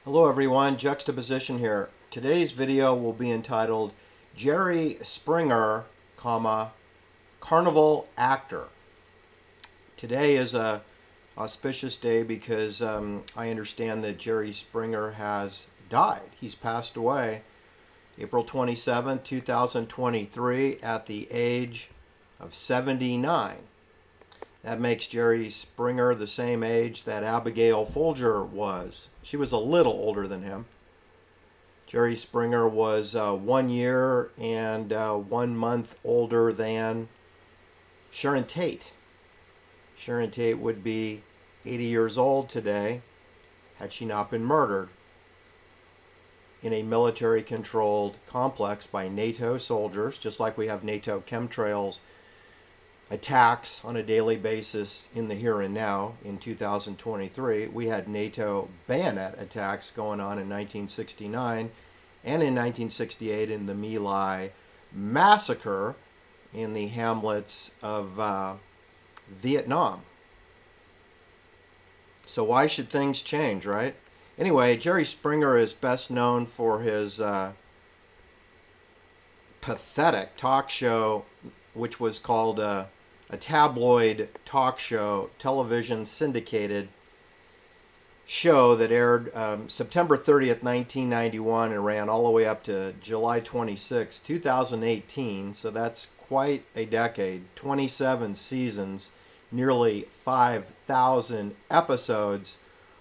Hello everyone, Juxtaposition here. Today's video will be entitled Jerry Springer, Carnival Actor. Today is a auspicious day because I understand that Jerry Springer has died. He's passed away April 27, 2023 at the age of 79. That makes Jerry Springer the same age that Abigail Folger was. She was a little older than him. Jerry Springer was 1 year and 1 month older than Sharon Tate. Sharon Tate would be 80 years old today had she not been murdered in a military-controlled complex by NATO soldiers, just like we have NATO chemtrails attacks on a daily basis in the here and now in 2023. We had NATO bayonet attacks going on in 1969 and in 1968 in the My Lai massacre in the hamlets of Vietnam. So why should things change, right? Anyway, Jerry Springer is best known for his pathetic talk show, which was called a tabloid talk show, television syndicated show that aired September 30th, 1991 and ran all the way up to July 26, 2018. So that's quite a decade. 27 seasons, nearly 5,000 episodes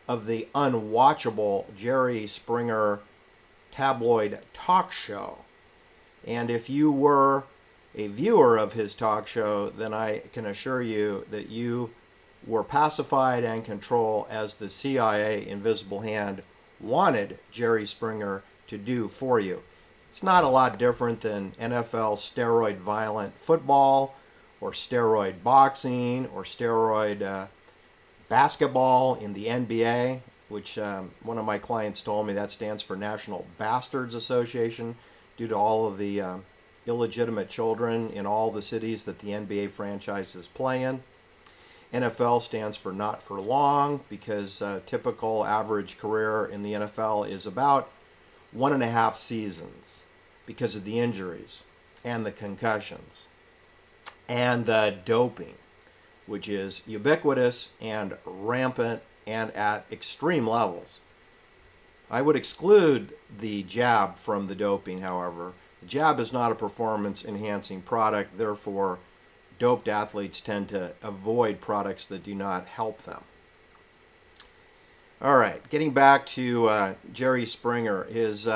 of the unwatchable Jerry Springer tabloid talk show. And if you were a viewer of his talk show, then I can assure you that you were pacified and controlled as the CIA invisible hand wanted Jerry Springer to do for you. It's not a lot different than NFL steroid violent football or steroid boxing or steroid basketball in the NBA, which one of my clients told me that stands for National Bastards Association due to all of the illegitimate children in all the cities that the NBA franchises play in. NFL stands for not for long because typical average career in the NFL is about 1.5 seasons because of the injuries and the concussions and the doping, which is ubiquitous and rampant and at extreme levels. I would exclude the jab from the doping, however. The jab is not a performance-enhancing product, therefore doped athletes tend to avoid products that do not help them. All right, getting back to Jerry Springer, his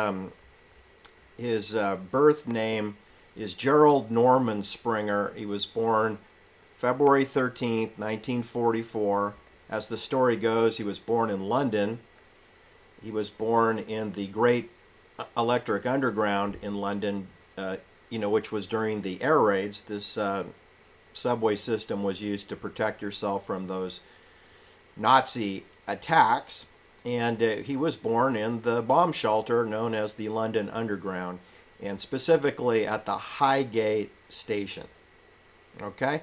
birth name is Gerald Norman Springer. He was born February 13th, 1944. As the story goes, he was born in London. He was born in the Great Electric Underground in London, which was during the air raids. This subway system was used to protect yourself from those Nazi attacks. And he was born in the bomb shelter known as the London Underground, and specifically at the Highgate station. Okay?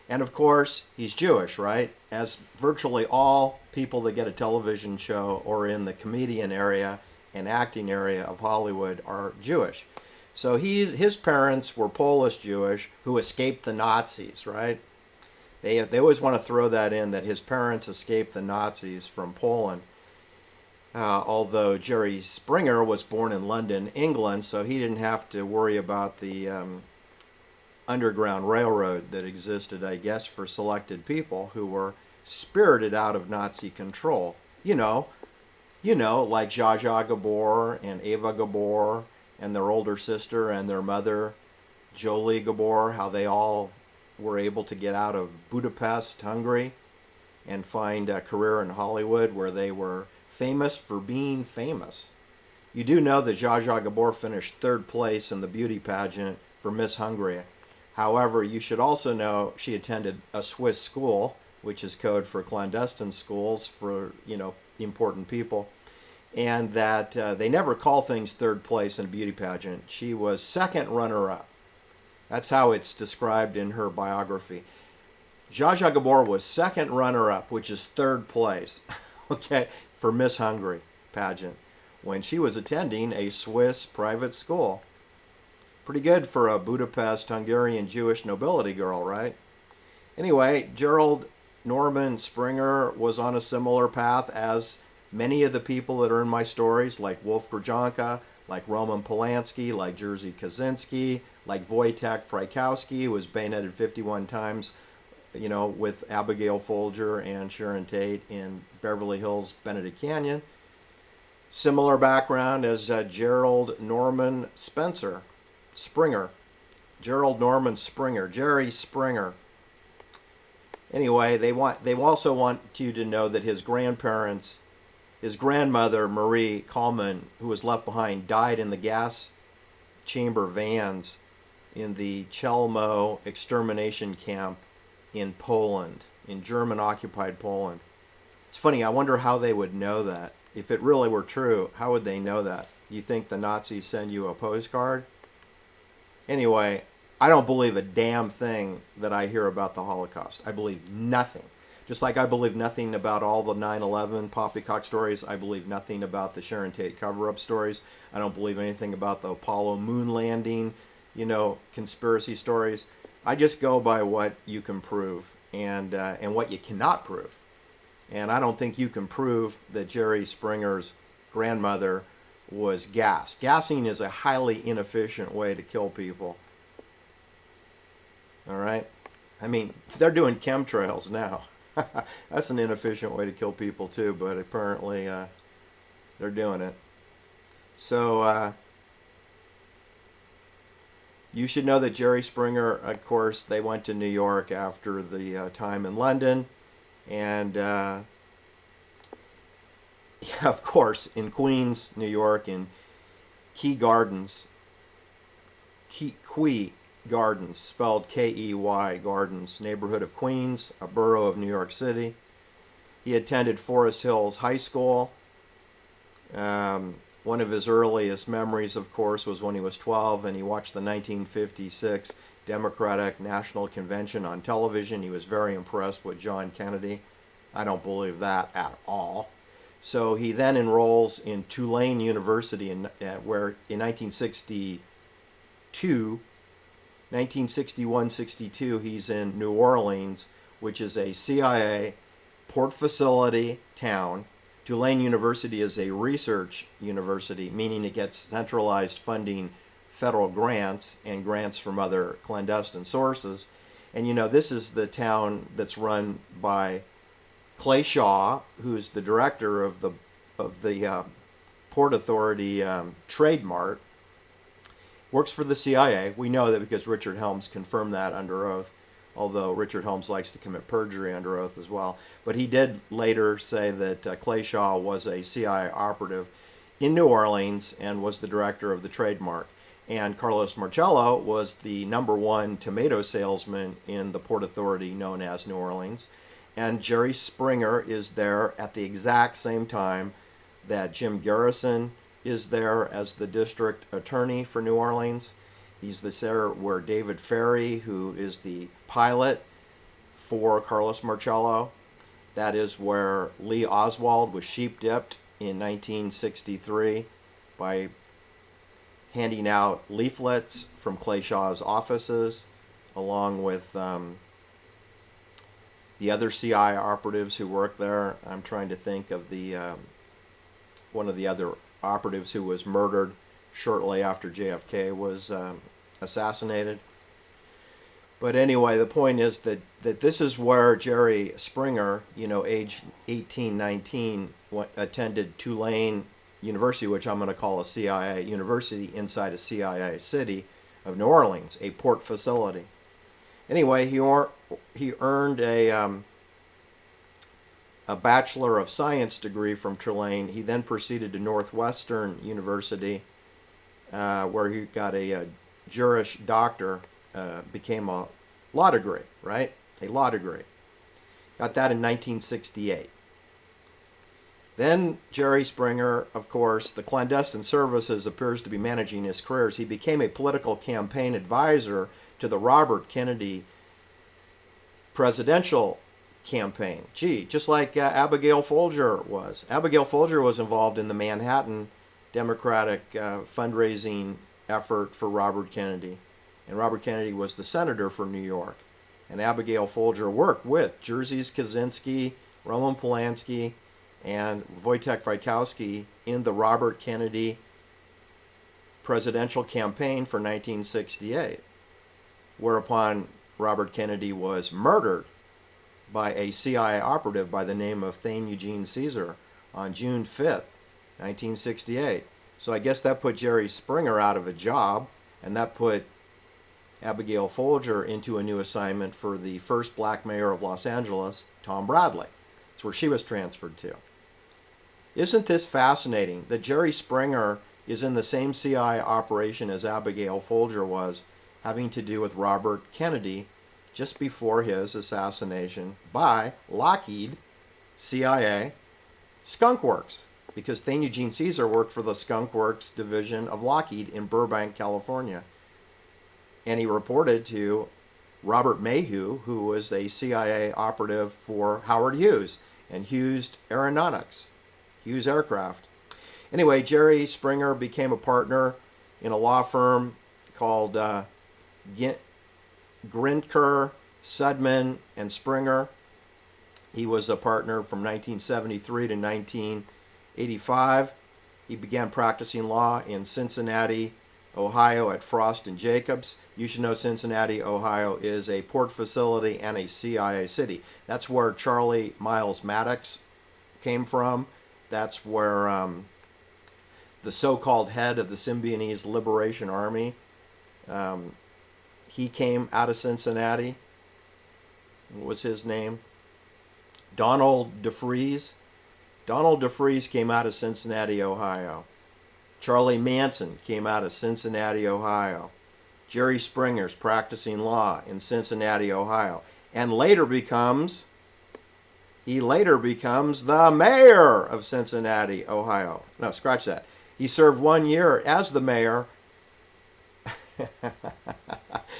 And of course, he's Jewish, right? As virtually all people that get a television show or in the comedian area and acting area of Hollywood are Jewish. So his parents were Polish Jewish who escaped the Nazis, right? They always want to throw that in, that his parents escaped the Nazis from Poland. Although Jerry Springer was born in London, England, so he didn't have to worry about the Underground Railroad that existed, I guess, for selected people who were spirited out of Nazi control. You know, like Zsa Zsa Gabor and Eva Gabor and their older sister and their mother, Jolie Gabor, how they all were able to get out of Budapest, Hungary, and find a career in Hollywood where they were famous for being famous. You do know that Zsa Zsa Gabor finished 3rd place in the beauty pageant for Miss Hungary. However, you should also know she attended a Swiss school, which is code for clandestine schools for, important people, and that they never call things 3rd place in a beauty pageant. She was 2nd runner-up. That's how it's described in her biography. Zsa Zsa Gabor was 2nd runner-up, which is 3rd place, okay, for Miss Hungary pageant. when she was attending a Swiss private school. Pretty good for a Budapest Hungarian Jewish nobility girl, right? Anyway, Gerald Norman Springer was on a similar path as many of the people that are in my stories, like Wolf Grudjanka, like Roman Polanski, like Jerzy Kaczynski, like Wojtek Frykowski, who was bayoneted 51 times, with Abigail Folger and Sharon Tate in Beverly Hills, Benedict Canyon. Similar background as Gerald Norman Springer. Gerald Norman Springer, Jerry Springer. Anyway, they also want you to know that his grandmother, Marie Coleman, who was left behind, died in the gas chamber vans in the Chelmo extermination camp in Poland, in German-occupied Poland. It's funny, I wonder how they would know that. If it really were true, how would they know that? You think the Nazis send you a postcard? Anyway, I don't believe a damn thing that I hear about the Holocaust. I believe nothing. Just like I believe nothing about all the 9/11 poppycock stories, I believe nothing about the Sharon Tate cover-up stories. I don't believe anything about the Apollo moon landing, conspiracy stories. I just go by what you can prove and what you cannot prove. And I don't think you can prove that Jerry Springer's grandmother was gassed. Gassing is a highly inefficient way to kill people. All right? I mean, they're doing chemtrails now. That's an inefficient way to kill people too, but apparently they're doing it. So you should know that Jerry Springer, of course, they went to New York after the time in London. And of course, in Queens, New York, in Quay Gardens, spelled Key Gardens, neighborhood of Queens, a borough of New York City. He attended Forest Hills High School. One of his earliest memories, of course, was when he was 12 and he watched the 1956 Democratic National Convention on television. He was very impressed with John Kennedy. I don't believe that at all. So he then enrolls in Tulane University, where in 1961-62, he's in New Orleans, which is a CIA port facility town. Tulane University is a research university, meaning it gets centralized funding, federal grants, and grants from other clandestine sources. And this is the town that's run by Clay Shaw, who's the director of the Port Authority Trade Mart. Works for the CIA. We know that because Richard Helms confirmed that under oath, although Richard Helms likes to commit perjury under oath as well. But he did later say that Clay Shaw was a CIA operative in New Orleans and was the director of the Trade Mart. And Carlos Marcello was the #1 tomato salesman in the Port Authority known as New Orleans. And Jerry Springer is there at the exact same time that Jim Garrison is there as the district attorney for New Orleans. He's there where David Ferry, who is the pilot for Carlos Marcello, that is where Lee Oswald was sheep-dipped in 1963 by handing out leaflets from Clay Shaw's offices, along with the other CIA operatives who worked there. I'm trying to think of the one of the other operatives who was murdered shortly after JFK was assassinated. But anyway, the point is that this is where Jerry Springer, age 18, 19, attended Tulane University, which I'm going to call a CIA university inside a CIA city of New Orleans, a port facility. Anyway, he earned a Bachelor of Science degree from Tulane. He then proceeded to Northwestern University, where he got a Juris Doctor, became a law degree, right? A law degree. Got that in 1968. Then Jerry Springer, of course, the clandestine services appears to be managing his careers. He became a political campaign advisor to the Robert Kennedy presidential campaign. Just like Abigail Folger was. Abigail Folger was involved in the Manhattan Democratic fundraising effort for Robert Kennedy. And Robert Kennedy was the senator for New York. And Abigail Folger worked with Jerzy Kaczynski, Roman Polanski, and Wojtek Frykowski in the Robert Kennedy presidential campaign for 1968, whereupon Robert Kennedy was murdered by a CIA operative by the name of Thane Eugene Caesar on June 5th, 1968. So I guess that put Jerry Springer out of a job, and that put Abigail Folger into a new assignment for the first black mayor of Los Angeles, Tom Bradley. That's where she was transferred to. Isn't this fascinating that Jerry Springer is in the same CIA operation as Abigail Folger was, having to do with Robert Kennedy just before his assassination by Lockheed, CIA, Skunk Works, because Thane Eugene Caesar worked for the Skunk Works division of Lockheed in Burbank, California. And he reported to Robert Mayhew, who was a CIA operative for Howard Hughes and Hughes Aeronautics, Hughes Aircraft. Anyway, Jerry Springer became a partner in a law firm called Grinker, Sudman, and Springer. He was a partner from 1973 to 1985. He began practicing law in Cincinnati, Ohio at Frost and Jacobs. You should know Cincinnati, Ohio is a port facility and a CIA city. That's where Charlie Miles Maddox came from. That's where the so-called head of the Symbionese Liberation Army, he came out of Cincinnati. What was his name? Donald DeFreeze. Donald DeFreeze came out of Cincinnati, Ohio. Charlie Manson came out of Cincinnati, Ohio. Jerry Springer's practicing law in Cincinnati, Ohio. And later becomes the mayor of Cincinnati, Ohio. No, scratch that. He served 1 year as the mayor.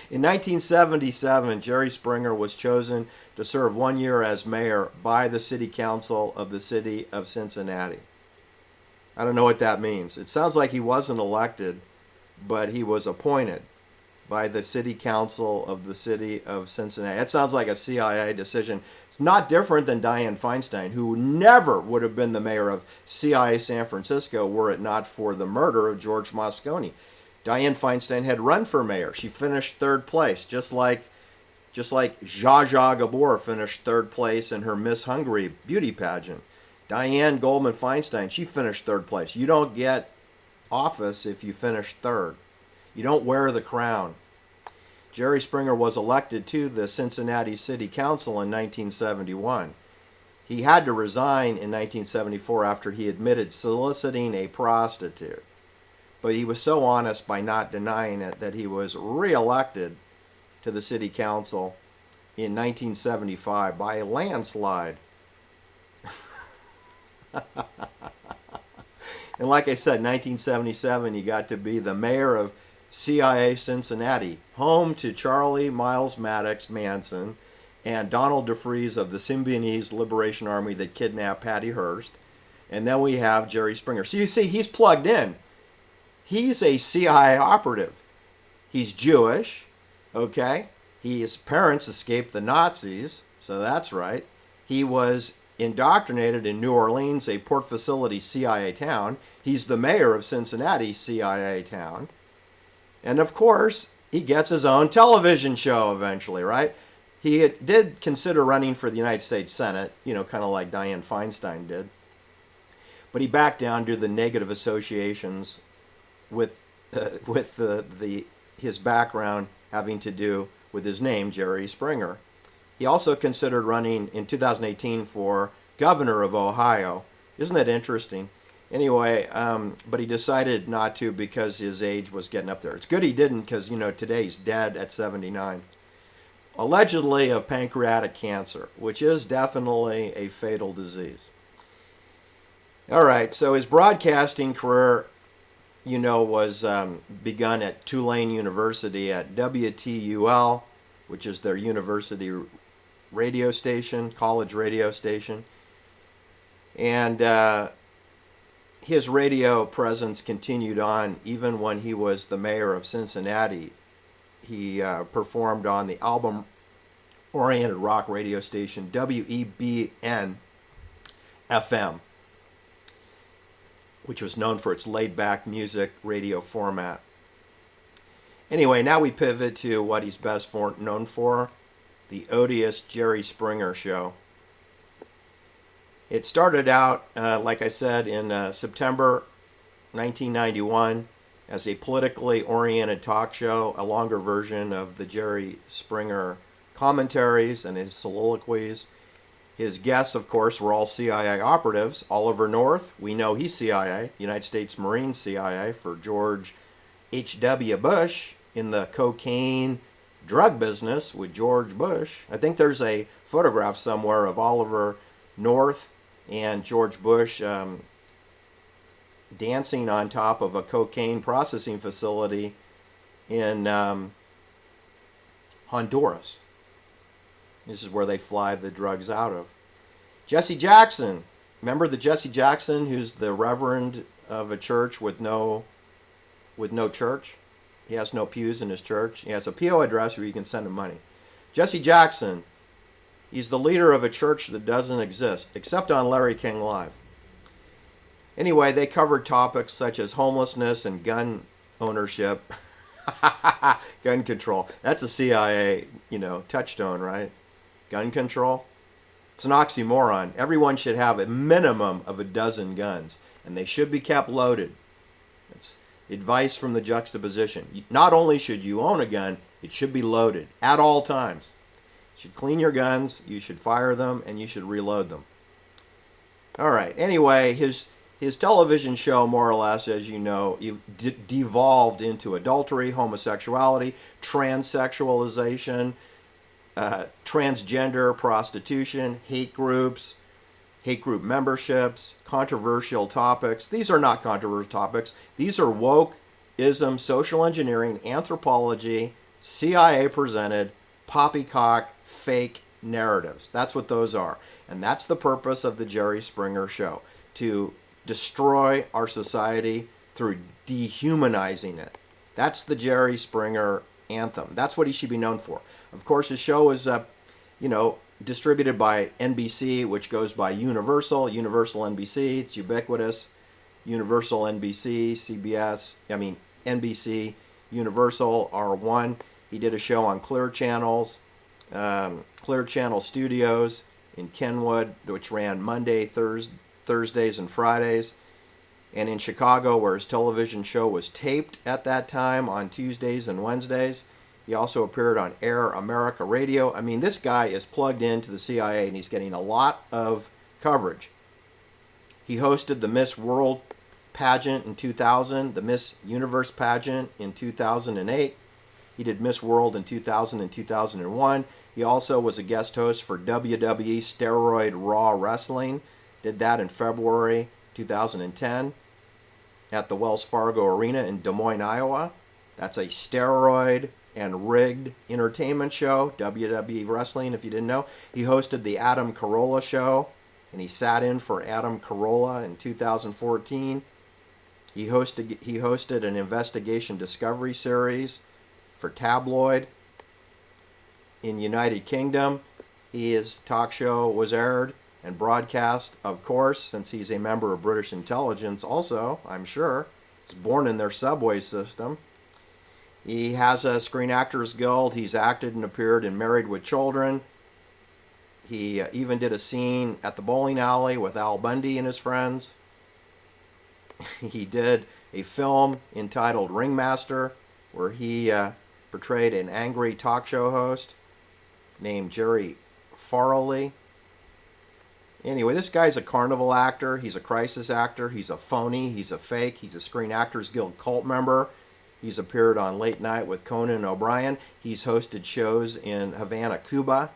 In 1977, Jerry Springer was chosen to serve 1 year as mayor by the city council of the city of Cincinnati. I don't know what that means. It sounds like he wasn't elected, but he was appointed by the city council of the city of Cincinnati. That sounds like a CIA decision. It's not different than Dianne Feinstein, who never would have been the mayor of CIA San Francisco were it not for the murder of George Moscone. Dianne Feinstein had run for mayor. She finished third place, just like Zsa Zsa Gabor finished third place in her Miss Hungary beauty pageant. Dianne Goldman Feinstein, she finished third place. You don't get office if you finish third. You don't wear the crown. Jerry Springer was elected to the Cincinnati City Council in 1971. He had to resign in 1974 after he admitted soliciting a prostitute. But he was so honest by not denying it that he was reelected to the City Council in 1975 by a landslide. And like I said, 1977, he got to be the mayor of CIA Cincinnati, home to Charlie Miles Maddox Manson and Donald DeFreeze of the Symbionese Liberation Army that kidnapped Patty Hearst. And then we have Jerry Springer. So you see, he's plugged in. He's a CIA operative. He's Jewish, okay? His parents escaped the Nazis, so that's right. He was indoctrinated in New Orleans, a port facility CIA town. He's the mayor of Cincinnati, CIA town. And of course, he gets his own television show eventually, right? He did consider running for the United States Senate, kind of like Dianne Feinstein did. But he backed down due to the negative associations with his background having to do with his name, Jerry Springer. He also considered running in 2018 for governor of Ohio. Isn't that interesting? Anyway, but he decided not to because his age was getting up there. It's good he didn't because, today he's dead at 79. Allegedly of pancreatic cancer, which is definitely a fatal disease. All right, so his broadcasting career, was begun at Tulane University at WTUL, which is their university radio station, college radio station. And his radio presence continued on even when he was the mayor of Cincinnati. He performed on the album-oriented rock radio station WEBN FM, which was known for its laid-back music radio format. Anyway, now we pivot to what he's best known for, the odious Jerry Springer Show. It started out, like I said, in September 1991 as a politically oriented talk show, a longer version of the Jerry Springer commentaries and his soliloquies. His guests, of course, were all CIA operatives. Oliver North, we know he's CIA, United States Marine CIA, for George H.W. Bush in the cocaine drug business with George Bush. I think there's a photograph somewhere of Oliver North and George Bush dancing on top of a cocaine processing facility in Honduras. This is where they fly the drugs out of. Jesse Jackson. Remember the Jesse Jackson who's the reverend of a church with no church? He has no pews in his church. He has a P.O. address where you can send him money. Jesse Jackson. He's the leader of a church that doesn't exist, except on Larry King Live. Anyway, they covered topics such as homelessness and gun ownership. Gun control. That's a CIA, touchstone, right? Gun control. It's an oxymoron. Everyone should have a minimum of a dozen guns, and they should be kept loaded. It's advice from the juxtaposition. Not only should you own a gun, it should be loaded at all times. You should clean your guns, you should fire them, and you should reload them. All right. Anyway, his television show, more or less, as you know, devolved into adultery, homosexuality, transsexualization, transgender prostitution, hate group memberships, controversial topics. These are not controversial topics. These are wokeism, social engineering, anthropology, CIA-presented, poppycock, fake narratives. That's what those are. And that's the purpose of the Jerry Springer Show, to destroy our society through dehumanizing it. That's the Jerry Springer anthem. That's what he should be known for. Of course, his show is, distributed by NBC, which goes by Universal NBC. It's ubiquitous. Universal NBC, NBC, Universal R1. He did a show on Clear Channel Studios in Kenwood, which ran Monday, Thursdays, and Fridays. And in Chicago, where his television show was taped at that time on Tuesdays and Wednesdays. He also appeared on Air America Radio. I mean, this guy is plugged into the CIA, and he's getting a lot of coverage. He hosted the Miss World pageant in 2000, the Miss Universe pageant in 2008. He did Miss World in 2000 and 2001. He also was a guest host for WWE Steroid Raw Wrestling. Did that in February 2010 at the Wells Fargo Arena in Des Moines, Iowa. That's a steroid and rigged entertainment show, WWE Wrestling, if you didn't know. He hosted the Adam Carolla Show, and he sat in for Adam Carolla in 2014. He hosted an investigation discovery series for Tabloid in United Kingdom. His talk show was aired and broadcast, of course, since he's a member of British intelligence also, I'm sure. He's born in their subway system. He has a Screen Actors Guild. He's acted and appeared in Married with Children. He even did a scene at the bowling alley with Al Bundy and his friends. He did a film entitled Ringmaster, where he portrayed an angry talk show host named Jerry Farley. Anyway, this guy's a Carnival actor. He's a crisis actor. He's a phony. He's a fake. He's a Screen Actors Guild cult member. He's appeared on Late Night with Conan O'Brien. He's hosted shows in Havana, Cuba.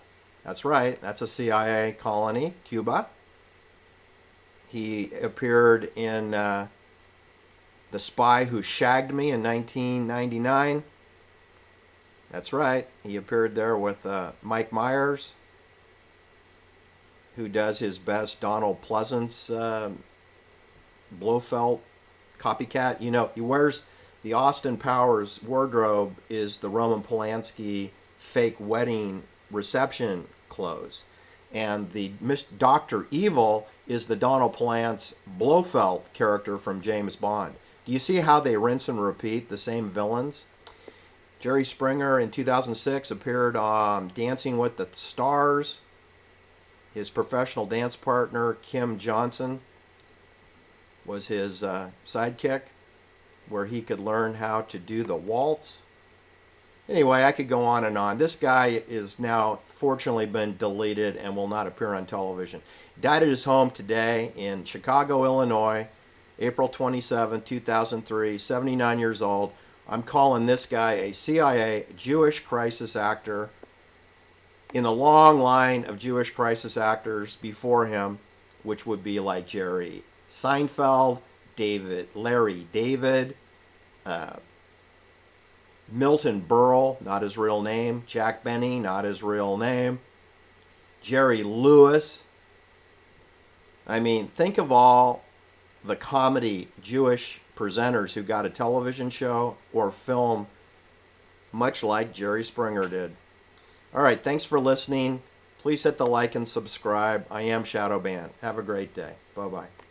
That's right. That's a CIA colony, Cuba. He appeared in The Spy Who Shagged Me in 1999. That's right. He appeared there with Mike Myers, who does his best Donald Pleasance Blofeld copycat. You know, he wears the Austin Powers wardrobe is the Roman Polanski fake wedding reception clothes. And the Dr. Evil is the Donald Palance Blofeld character from James Bond. Do you see how they rinse and repeat the same villains? Jerry Springer in 2006 appeared on Dancing with the Stars. His professional dance partner, Kim Johnson, was his sidekick, where he could learn how to do the waltz. Anyway, I could go on and on. This guy is now fortunately been deleted and will not appear on television. He died at his home today in Chicago, Illinois, April 27, 2003, 79 years old. I'm calling this guy a CIA Jewish crisis actor in a long line of Jewish crisis actors before him, which would be like Jerry Seinfeld, Larry David, Milton Berle, not his real name, Jack Benny, not his real name, Jerry Lewis. I mean, think of all the comedy Jewish presenters who got a television show or film much like Jerry Springer did. All right, thanks for listening. Please hit the like and subscribe. I am Shadowban. Have a great day. Bye-bye.